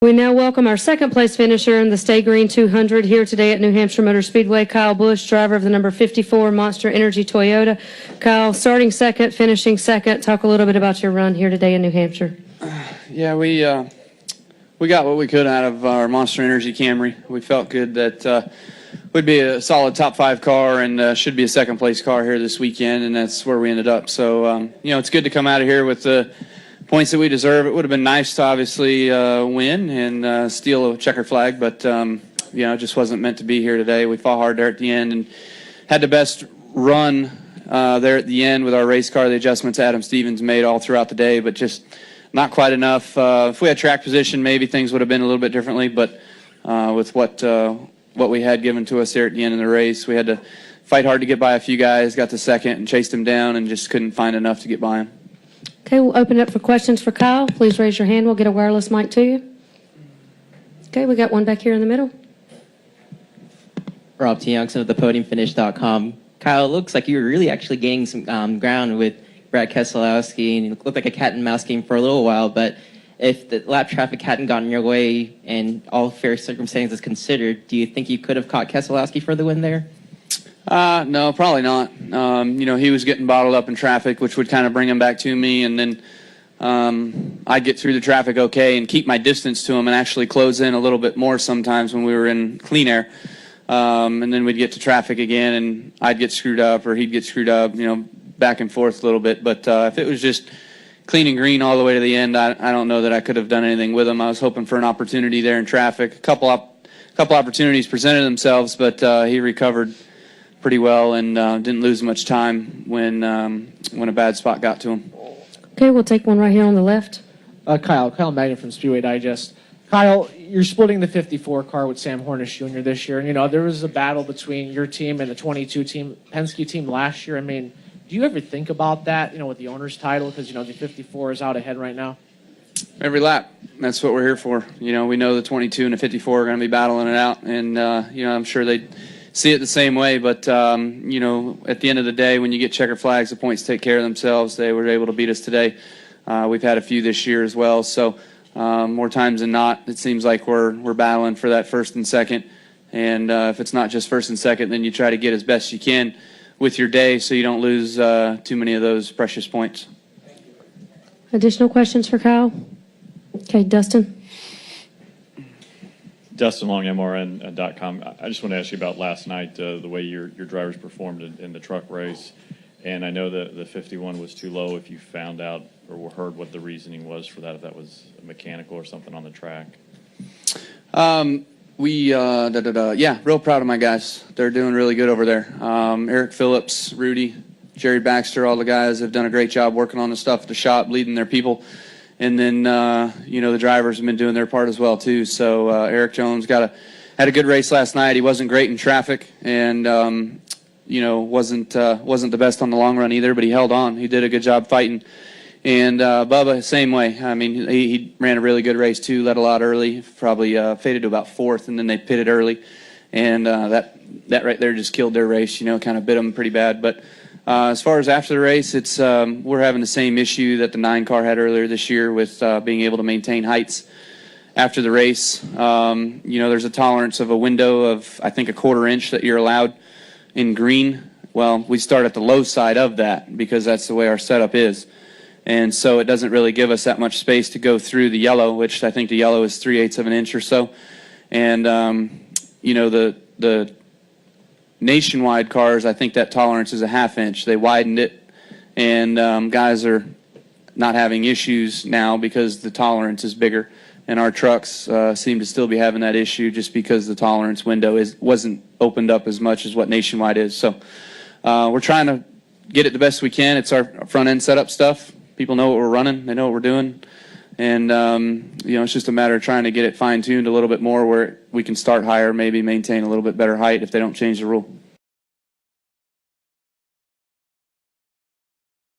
We now welcome our second place finisher in the Stta-Green 200 here today at New Hampshire Motor Speedway, Kyle Busch, driver of the number 54 Monster Energy Toyota. Kyle, starting second, finishing second. Talk a little bit about your run here today in New Hampshire. Yeah, we got what we could out of our Monster Energy Camry. We felt good that would be a solid top 5 car and should be a second place car here this weekend, and that's where we ended up. So, it's good to come out of here with the points that we deserve. It would have been nice to obviously win and steal a checker flag, but it just wasn't meant to be here today. We fought hard there at the end and had the best run there at the end with our race car. The adjustments Adam Stevens made all throughout the day, but just not quite enough. If we had track position, maybe things would have been a little bit differently, but with what we had given to us there at the end of the race, we had to fight hard to get by a few guys, got to second and chased them down and just couldn't find enough to get by them. Okay, we'll open it up for questions for Kyle. Please raise your hand. We'll get a wireless mic to you. Okay, we got one back here in the middle. Rob T. Youngson of thepodiumfinish.com. Kyle, it looks like you were really actually gaining some ground with Brad Keselowski, and it looked like a cat and mouse game for a little while, but if the lap traffic hadn't gotten your way and all fair circumstances considered, do you think you could have caught Keselowski for the win there? No, probably not. He was getting bottled up in traffic, which would kind of bring him back to me, and then I'd get through the traffic okay and keep my distance to him and actually close in a little bit more sometimes when we were in clean air. And then we'd get to traffic again, and I'd get screwed up or he'd get screwed up, back and forth a little bit. But if it was just clean and green all the way to the end, I don't know that I could have done anything with him. I was hoping for an opportunity there in traffic. A couple opportunities presented themselves, but he recovered pretty well and didn't lose much time when a bad spot got to him. Okay, we'll take one right here on the left. Kyle Magnin from Speedway Digest. Kyle, you're splitting the 54 car with Sam Hornish Jr. this year, and there was a battle between your team and the 22 team, Penske team last year. I mean, do you ever think about that, with the owner's title? Because, the 54 is out ahead right now. Every lap. That's what we're here for. We know the 22 and the 54 are going to be battling it out, and, I'm sure they see it the same way. But, at the end of the day, when you get checker flags, the points take care of themselves. They were able to beat us today. We've had a few this year as well. So more times than not, it seems like we're battling for that first and second. And if it's not just first and second, then you try to get as best you can with your day so you don't lose too many of those precious points. Additional questions for Kyle? Okay, Dustin. Dustin Long, MRN.com. I just want to ask you about last night, the way your drivers performed in the truck race. And I know that the 51 was too low. If you found out or heard what the reasoning was for that, if that was mechanical or something on the track. Yeah, real proud of my guys. They're doing really good over there. Eric Phillips, Rudy, Jerry Baxter, all the guys have done a great job working on the stuff at the shop, leading their people. And then, the drivers have been doing their part as well, too. So Eric Jones had a good race last night. He wasn't great in traffic and, wasn't the best on the long run either, but he held on. He did a good job fighting. And Bubba, same way. I mean, he ran a really good race, too, led a lot early, probably faded to about 4th, and then they pitted early. And that right there just killed their race, kind of bit them pretty bad. But as far as after the race, it's we're having the same issue that the 9 car had earlier this year with being able to maintain heights after the race. There's a tolerance of a window of, I think, a 1/4 inch that you're allowed in green. Well, we start at the low side of that because that's the way our setup is. And so it doesn't really give us that much space to go through the yellow, which I think the yellow is 3/8 of an inch or so. And, the nationwide cars, I think that tolerance is a 1/2 inch. They widened it, and guys are not having issues now because the tolerance is bigger. And our trucks seem to still be having that issue just because the tolerance window wasn't opened up as much as what nationwide is. So we're trying to get it the best we can. It's our front-end setup stuff. People know what we're running. They know what we're doing. And, it's just a matter of trying to get it fine-tuned a little bit more where we can start higher, maybe maintain a little bit better height if they don't change the rule.